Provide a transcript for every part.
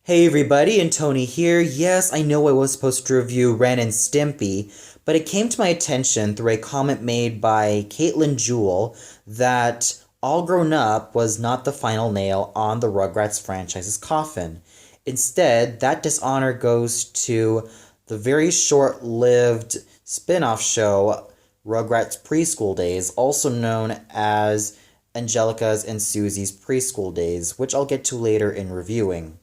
Hey everybody, and Tony here. Yes, I know I was supposed to review Ren and Stimpy, but it came to my attention through a comment made by Caitlin Jewell that All Grown Up was not the final nail on the Rugrats franchise's coffin. Instead, that dishonor goes to the very short-lived spin-off show Rugrats Preschool Days, also known as Angelica's and Susie's Preschool Days, which I'll get to later in reviewing.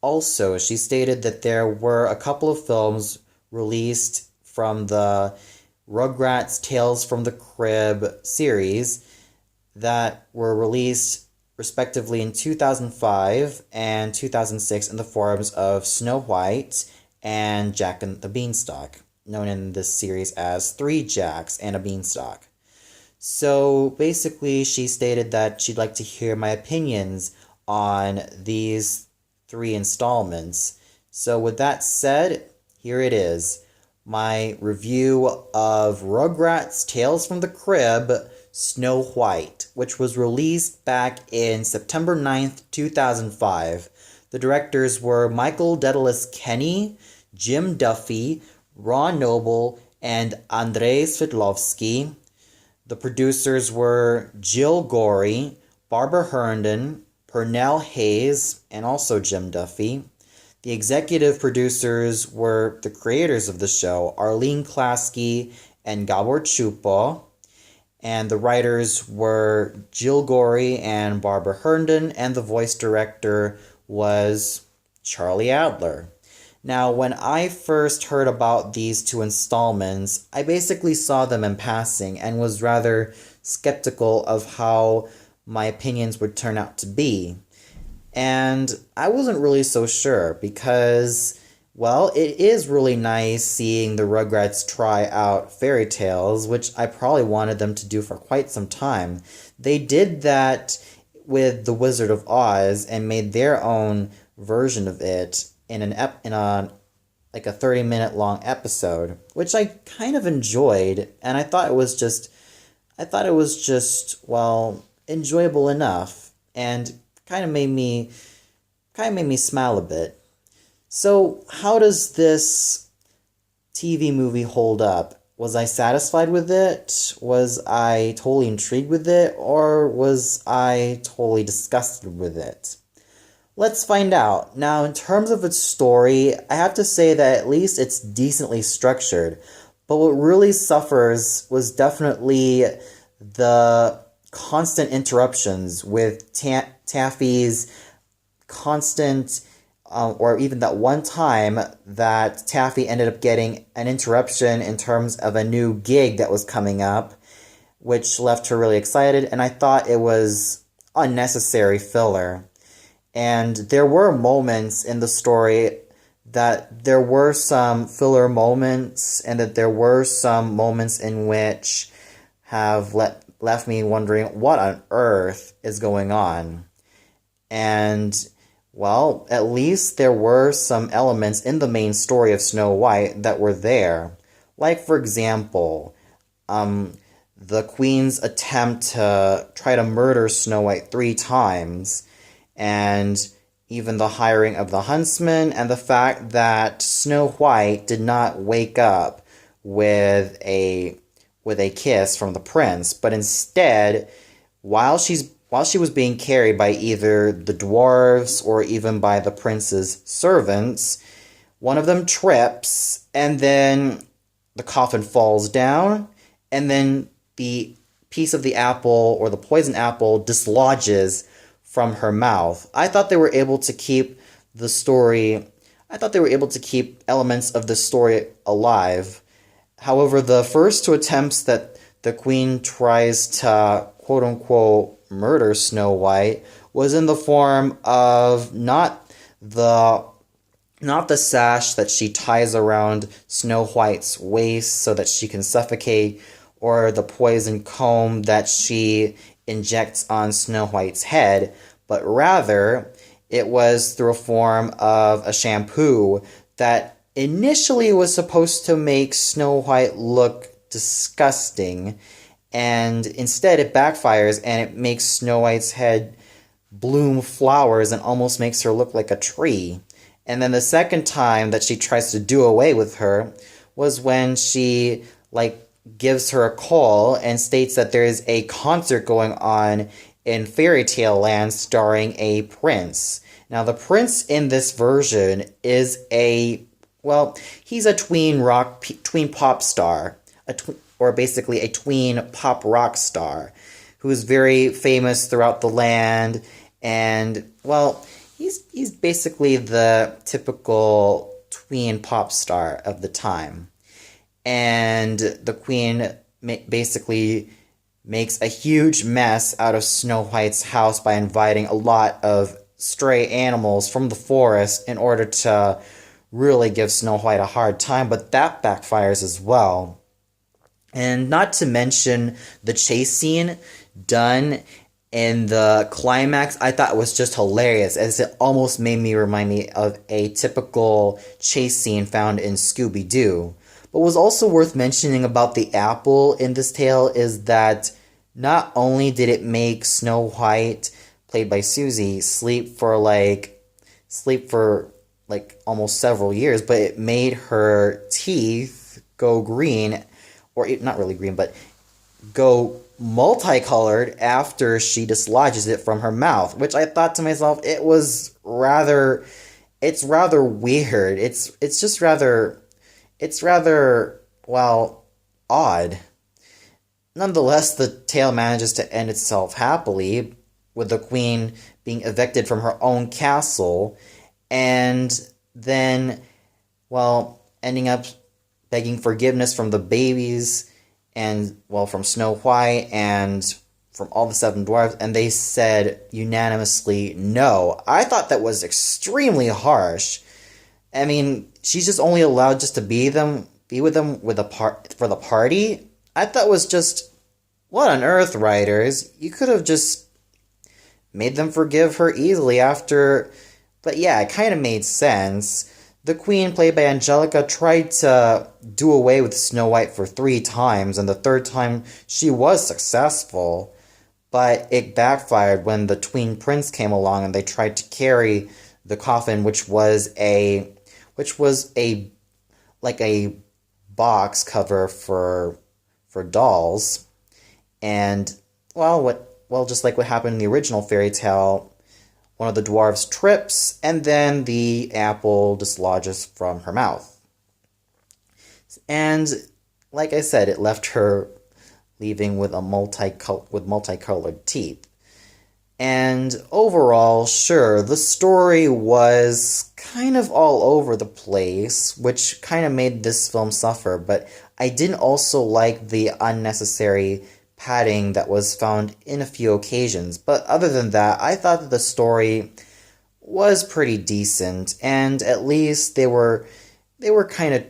Also, she stated that there were a couple of films released from the Rugrats Tales from the Crib series that were released respectively in 2005 and 2006 in the forms of Snow White and Jack and the Beanstalk, known in this series as Three Jacks and a Beanstalk. So basically, she stated that she'd like to hear my opinions on these three installments. So with that said, here it is. My review of Rugrats Tales from the Crib, Snow White, which was released back in September 9th, 2005. The directors were Michael Dedalus Kenny, Jim Duffy, Ron Noble, and Andrei Svitlovsky. The producers were Jill Gorey, Barbara Herndon, Pernell Hayes, and also Jim Duffy. The executive producers were the creators of the show, Arlene Klasky and Gabor Chupo. And the writers were Jill Gorey and Barbara Herndon, and the voice director was Charlie Adler. Now, when I first heard about these two installments, I basically saw them in passing and was rather skeptical of how my opinions would turn out to be. And I wasn't really so sure because, well, it is really nice seeing the Rugrats try out fairy tales, which I probably wanted them to do for quite some time. They did that with The Wizard of Oz and made their own version of it in like a 30-minute long episode, which I kind of enjoyed, and I thought it was just well, enjoyable enough and kind of made me smile a bit. So, how does this TV movie hold up? Was I satisfied with it? Was I totally intrigued with it? Or was I totally disgusted with it? Let's find out. Now, in terms of its story, I have to say that at least it's decently structured. But what really suffers was definitely the constant interruptions with Taffy's constant, or even that one time that Taffy ended up getting an interruption in terms of a new gig that was coming up, which left her really excited, and I thought it was unnecessary filler. And there were moments in the story that there were some filler moments, and that there were some moments in which have left me wondering what on earth is going on. And, well, at least there were some elements in the main story of Snow White that were there. Like, for example, the Queen's attempt to try to murder Snow White 3 times, and even the hiring of the huntsman, and the fact that Snow White did not wake up with a kiss from the prince, but instead, while she was being carried by either the dwarves or even by the prince's servants, one of them trips, and then the coffin falls down, and then the piece of the apple, or the poison apple, dislodges from her mouth. I thought they were able to keep elements of the story alive. However, the first 2 attempts that the Queen tries to quote-unquote murder Snow White was in the form of not the sash that she ties around Snow White's waist so that she can suffocate, or the poison comb that she injects on Snow White's head, but rather it was through a form of a shampoo that initially was supposed to make Snow White look disgusting, and instead it backfires and it makes Snow White's head bloom flowers and almost makes her look like a tree. And then the second time that she tries to do away with her was when she gives her a call and states that there is a concert going on in Fairy Tale Land starring a prince. Now the prince in this version is he's a tween pop star, or basically a tween pop rock star who is very famous throughout the land, and he's basically the typical tween pop star of the time. And the queen basically makes a huge mess out of Snow White's house by inviting a lot of stray animals from the forest in order to really give Snow White a hard time, but that backfires as well. And not to mention the chase scene done in the climax, I thought was just hilarious, as it almost made me remind me of a typical chase scene found in Scooby-Doo. But what's also worth mentioning about the apple in this tale is that not only did it make Snow White, played by Susie, sleep for almost several years, but it made her teeth go green, or not really green, but go multicolored after she dislodges it from her mouth, which I thought to myself, it's rather weird. It's rather, odd. Nonetheless, the tale manages to end itself happily, with the queen being evicted from her own castle, and then, ending up begging forgiveness from the babies, and, from Snow White, and from all the seven dwarves, and they said unanimously no. I thought that was extremely harsh. I mean, she's just only allowed just to be with them for the party. I thought was just, what on earth, writers? You could have just made them forgive her easily after. But yeah, it kind of made sense. The queen, played by Angelica, tried to do away with Snow White for 3 times, and the third time she was successful. But it backfired when the tween prince came along and they tried to carry the coffin, which was a box cover for dolls. And just like what happened in the original fairy tale, one of the dwarves trips, and then the apple dislodges from her mouth. And like I said, it left her leaving with multicolored teeth. And overall, sure, the story was kind of all over the place, which kind of made this film suffer, but I didn't also like the unnecessary padding that was found in a few occasions. But other than that, I thought that the story was pretty decent, and at least they were kind of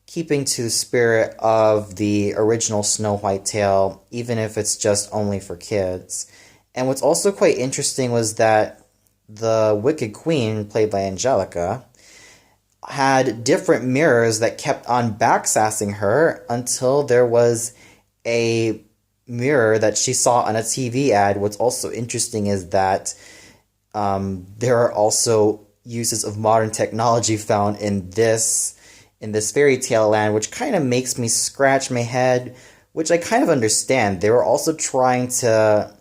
keeping to the spirit of the original Snow White tale, even if it's just only for kids. And what's also quite interesting was that the Wicked Queen, played by Angelica, had different mirrors that kept on backsassing her until there was a mirror that she saw on a TV ad. What's also interesting is that there are also uses of modern technology found in this fairy tale land, which kind of makes me scratch my head, which I kind of understand. They were also trying to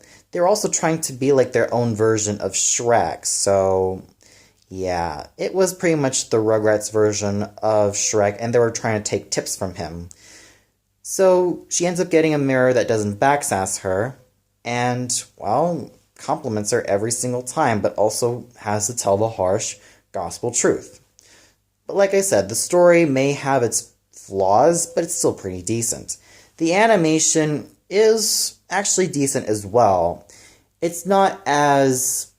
be like their own version of Shrek. So yeah, it was pretty much the Rugrats version of Shrek, and they were trying to take tips from him. So she ends up getting a mirror that doesn't backsass her, and, compliments her every single time, but also has to tell the harsh gospel truth. But like I said, the story may have its flaws, but it's still pretty decent. The animation is actually decent as well. It's not as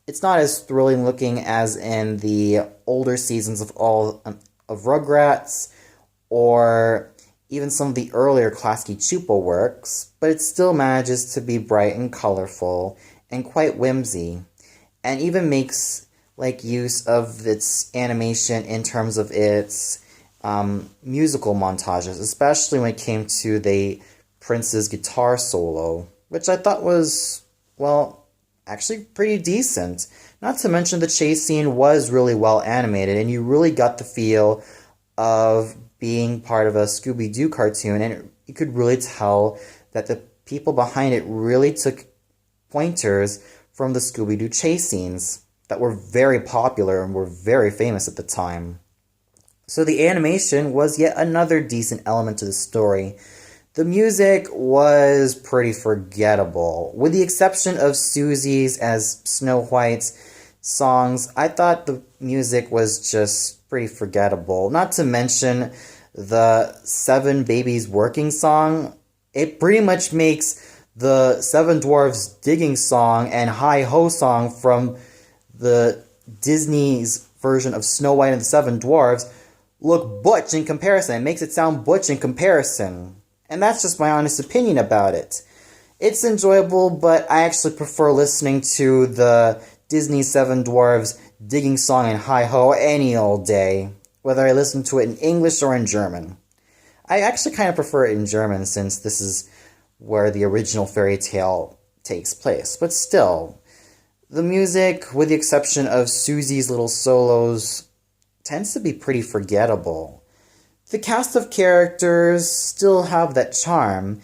thrilling looking as in the older seasons of Rugrats, or even some of the earlier Klasky Csupo works, but it still manages to be bright and colorful and quite whimsy, and even makes use of its animation in terms of its musical montages, especially when it came to the Prince's guitar solo, which I thought was, actually pretty decent. Not to mention the chase scene was really well animated, and you really got the feel of being part of a Scooby-Doo cartoon, and you could really tell that the people behind it really took pointers from the Scooby-Doo chase scenes that were very popular and were very famous at the time. So the animation was yet another decent element to the story. The music was pretty forgettable. With the exception of Susie's as Snow White's songs, I thought the music was just pretty forgettable. Not to mention the Seven Babies Working song. It pretty much makes the Seven Dwarfs Digging song and Hi Ho song from the Disney's version of Snow White and the Seven Dwarfs look butch in comparison. It makes it sound butch in comparison. And that's just my honest opinion about it. It's enjoyable, but I actually prefer listening to the Disney Seven Dwarfs Digging song in Hi Ho any old day, whether I listen to it in English or in German. I actually kind of prefer it in German since this is where the original fairy tale takes place. But still, the music, with the exception of Susie's little solos, tends to be pretty forgettable. The cast of characters still have that charm,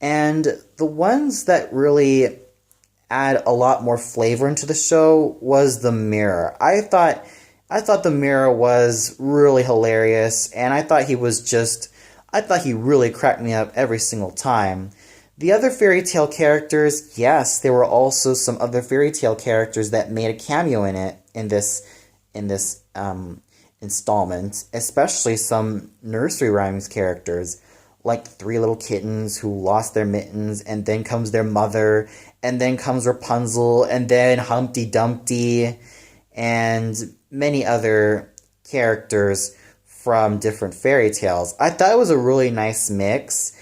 and the ones that really add a lot more flavor into the show was the Mirror. I thought the Mirror was really hilarious, and I thought he really cracked me up every single time. The other fairy tale characters, yes, there were also some other fairy tale characters that made a cameo in this installment, especially some nursery rhymes characters, like the three little kittens who lost their mittens, and then comes their mother, and then comes Rapunzel, and then Humpty Dumpty, and many other characters from different fairy tales. I thought it was a really nice mix,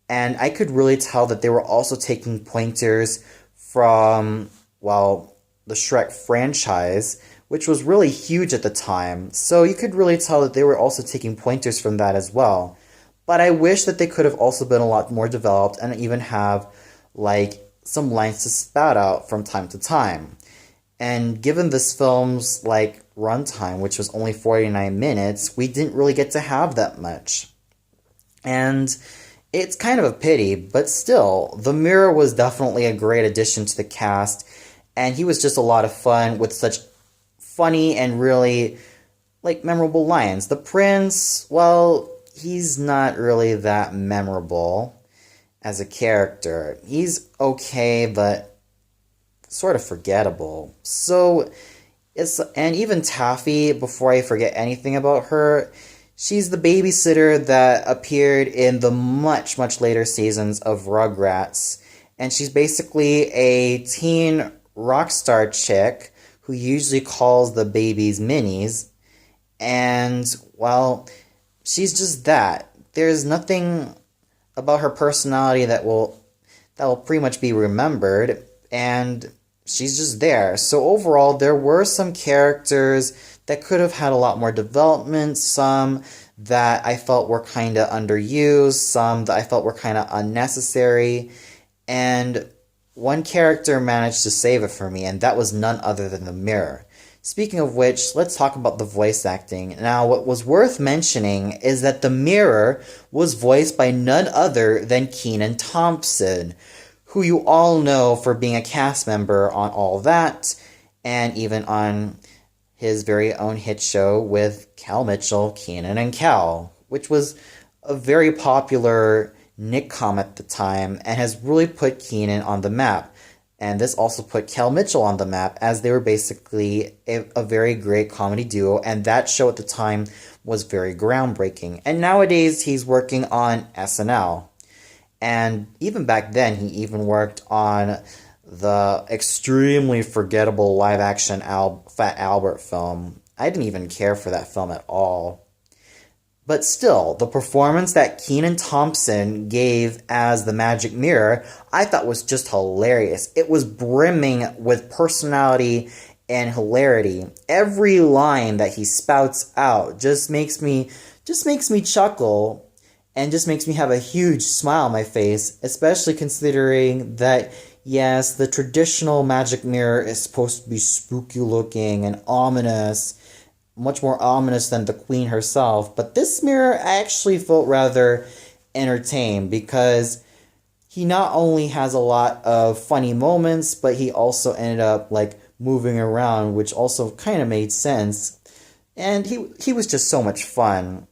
and I could really tell that they were also taking pointers from, well, the Shrek franchise, which was really huge at the time. So you could really tell that they were also taking pointers from that as well. But I wish that they could have also been a lot more developed and even have, like, some lines to spout out from time to time. And given this film's, like, runtime, which was only 49 minutes, we didn't really get to have that much. And it's kind of a pity, but still, the Mirror was definitely a great addition to the cast, and he was just a lot of fun with such funny and really, like, memorable lines. The Prince, well, he's not really that memorable as a character. He's okay, but sort of forgettable. So, and even Taffy, before I forget anything about her, she's the babysitter that appeared in the much, much later seasons of Rugrats. And she's basically a teen rock star chick who usually calls the babies minis. And, well, she's just that. There's nothing about her personality that will pretty much be remembered, and she's just there. So overall, there were some characters that could have had a lot more development, some that I felt were kind of underused, some that I felt were kind of unnecessary, and one character managed to save it for me, and that was none other than the Mirror. Speaking of which, let's talk about the voice acting. Now, what was worth mentioning is that the Mirror was voiced by none other than Kenan Thompson, who you all know for being a cast member on All That, and even on his very own hit show with Cal Mitchell, Kenan and Cal, which was a very popular Nickcom at the time and has really put Kenan on the map. And this also put Cal Mitchell on the map, as they were basically a very great comedy duo, and that show at the time was very groundbreaking. And nowadays, he's working on SNL. And even back then, he even worked on the extremely forgettable live-action Fat Albert film. I didn't even care for that film at all. But still, the performance that Kenan Thompson gave as the Magic Mirror, I thought was just hilarious. It was brimming with personality and hilarity. Every line that he spouts out just makes me chuckle and just makes me have a huge smile on my face, especially considering that Yes, the traditional magic mirror is supposed to be spooky looking and ominous, much more ominous than the queen herself. But this mirror I actually felt rather entertained because he not only has a lot of funny moments, but he also ended up like moving around, which also kind of made sense. And he was just so much fun.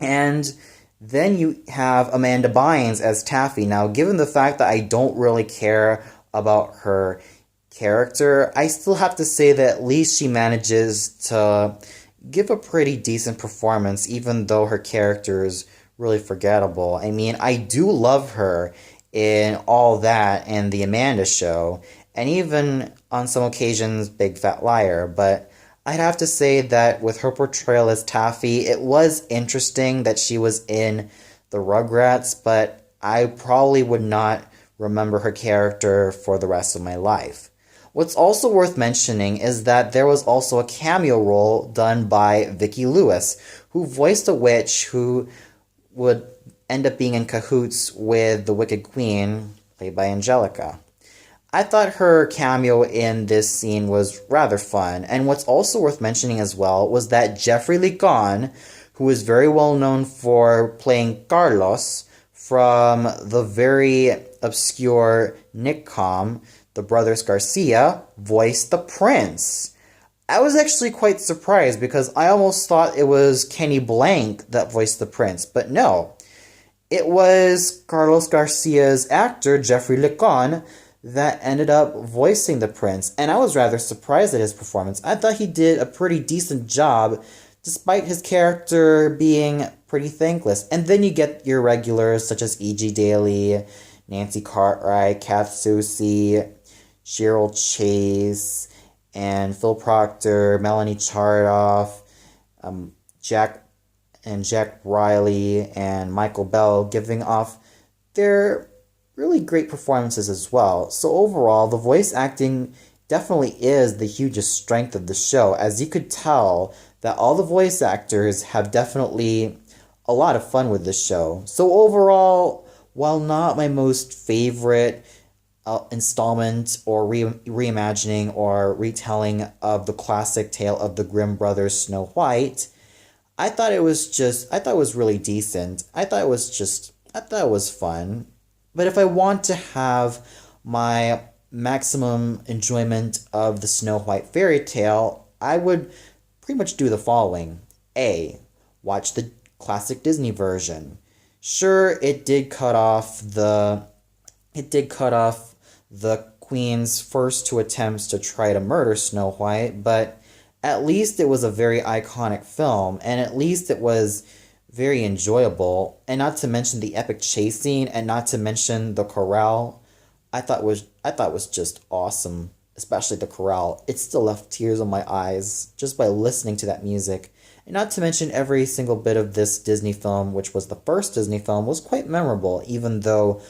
And then you have Amanda Bynes as Taffy. Now, given the fact that I don't really care about her character, I still have to say that at least she manages to give a pretty decent performance, even though her character is really forgettable. I mean, I do love her in All That and The Amanda Show, and even on some occasions, Big Fat Liar, but I'd have to say that with her portrayal as Taffy, it was interesting that she was in the Rugrats, but I probably would not remember her character for the rest of my life. What's also worth mentioning is that there was also a cameo role done by Vicki Lewis, who voiced a witch who would end up being in cahoots with the Wicked Queen, played by Angelica. I thought her cameo in this scene was rather fun, and what's also worth mentioning as well was that Jeffrey Lee Gahn, who is very well known for playing Carlos from the very obscure Nickcom, the Brothers Garcia, voiced the prince. I was actually quite surprised because I almost thought it was Kenny Blank that voiced the prince, but no. It was Carlos Garcia's actor, Jeffrey Lee Gahn, that ended up voicing the prince, and I was rather surprised at his performance. I thought he did a pretty decent job, despite his character being pretty thankless. And then you get your regulars such as E.G. Daily, Nancy Cartwright, Kath Soucie, Cheryl Chase, and Phil Proctor, Melanie Chardoff, Jack Riley, and Michael Bell giving off their really great performances as well. So overall, the voice acting definitely is the hugest strength of the show, as you could tell that all the voice actors have definitely a lot of fun with this show. So overall, while not my most favorite installment or reimagining or retelling of the classic tale of the Grimm brothers Snow White, I thought it was really decent. I thought it was fun. But if I want to have my maximum enjoyment of the Snow White fairy tale, I would pretty much do the following. A. Watch the classic Disney version. Sure, it did cut off the Queen's first two attempts to try to murder Snow White, but at least it was a very iconic film, and at least it was very enjoyable, and not to mention the epic chase scene, and not to mention the chorale. I thought was just awesome, especially the chorale. It still left tears on my eyes just by listening to that music. And not to mention every single bit of this Disney film, which was the first Disney film, was quite memorable, even though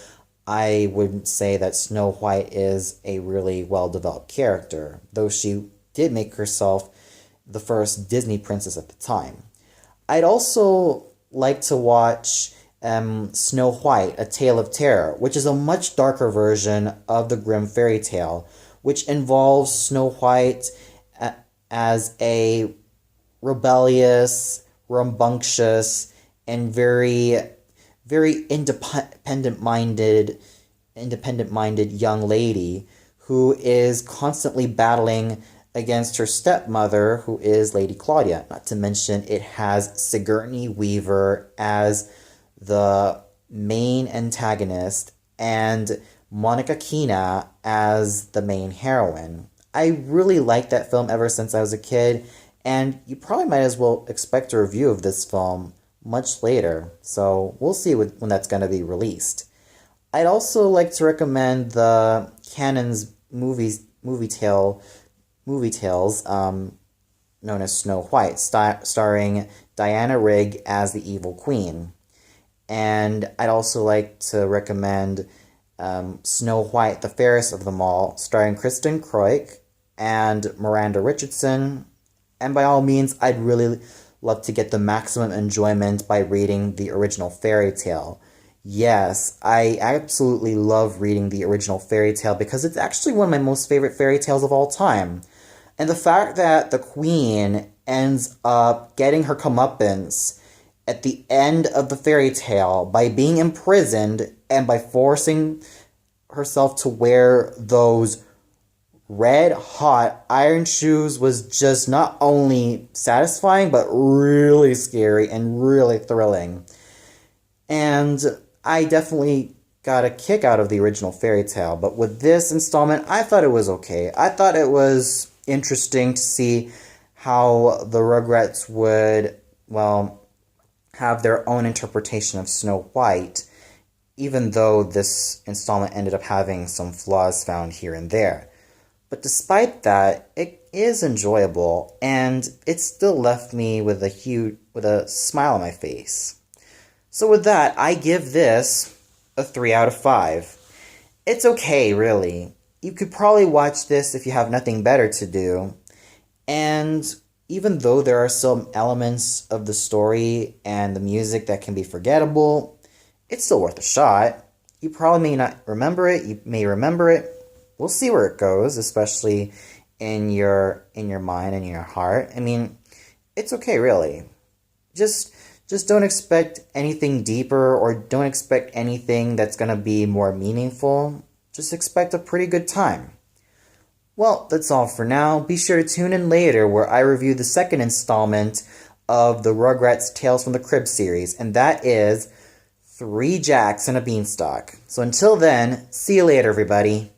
I wouldn't say that Snow White is a really well-developed character, though she did make herself the first Disney princess at the time. I'd also like to watch Snow White, A Tale of Terror, which is a much darker version of the Grimm fairy tale, which involves Snow White as a rebellious, rambunctious, and very independent-minded young lady who is constantly battling against her stepmother, who is Lady Claudia. Not to mention, it has Sigourney Weaver as the main antagonist and Monica Keena as the main heroine. I really liked that film ever since I was a kid, and you probably might as well expect a review of this film much later, so we'll see when that's going to be released. I'd also like to recommend the Canon's movie tales, known as Snow White, starring Diana Rigg as the evil queen. And I'd also like to recommend Snow White, the fairest of them all, starring Kristen Kroik and Miranda Richardson. And by all means, I'd really love to get the maximum enjoyment by reading the original fairy tale. Yes, I absolutely love reading the original fairy tale because it's actually one of my most favorite fairy tales of all time. And the fact that the queen ends up getting her comeuppance at the end of the fairy tale by being imprisoned and by forcing herself to wear those red hot iron shoes was just not only satisfying but really scary and really thrilling. And I definitely got a kick out of the original fairy tale, but with this installment, I thought it was okay. I thought it was interesting to see how the Rugrats would, well, have their own interpretation of Snow White, even though this installment ended up having some flaws found here and there. But despite that, it is enjoyable, and it still left me with a smile on my face. So with that, I give this a 3 out of 5. It's okay, really. You could probably watch this if you have nothing better to do. And even though there are some elements of the story and the music that can be forgettable, it's still worth a shot. You probably may not remember it, you may remember it. We'll see where it goes, especially in your mind and your heart. I mean, it's okay, really. Just just don't expect anything deeper or don't expect anything that's going to be more meaningful. Just expect a pretty good time. Well, that's all for now. Be sure to tune in later where I review the second installment of the Rugrats Tales from the Crib series, and that is Three Jacks and a Beanstalk. So until then, see you later, everybody.